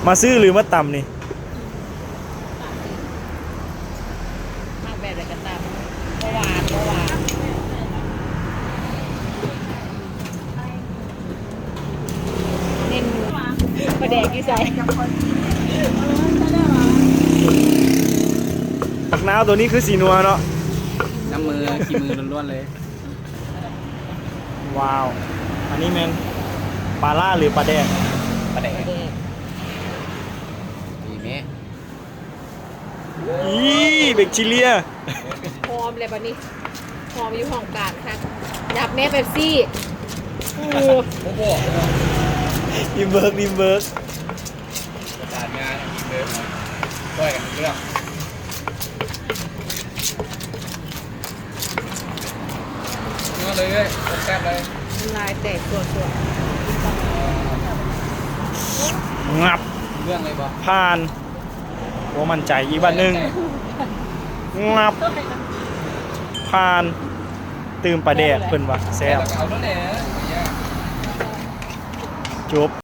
มาซื้อหรือมาตำนี่มากแบบอะไรกันตามเมื่อวานเน้นประแดกกี่ใส่ ปักน้าวตัวนี้คือสีนัวเนาะ น้ำมือขี้มือล้วนๆเลย ว้าวอันนี้แมนปลาล่าหรือปลาแดง ปลาแดก ประแดก ดีไหม อีเบกชิเลีย พร้อมเลยบัดนี้พร้อมอยู่ห้องการค่ะดับแม่เป๊ปซี่โอ้โห ดิมเบิร์ก ประสานงานอีกเลยช่วยกันเรื่องนี่เลยแซ่บเลย น้ำลายแตกตัว งับ เรื่องเลยป่ะ ผ่านว่ามั่นใจอีกบ้านหนึ่งงับผ่านตื่มปลาแดกเพิ่นว่าแซ่บ เอาแล้วแหละ จบ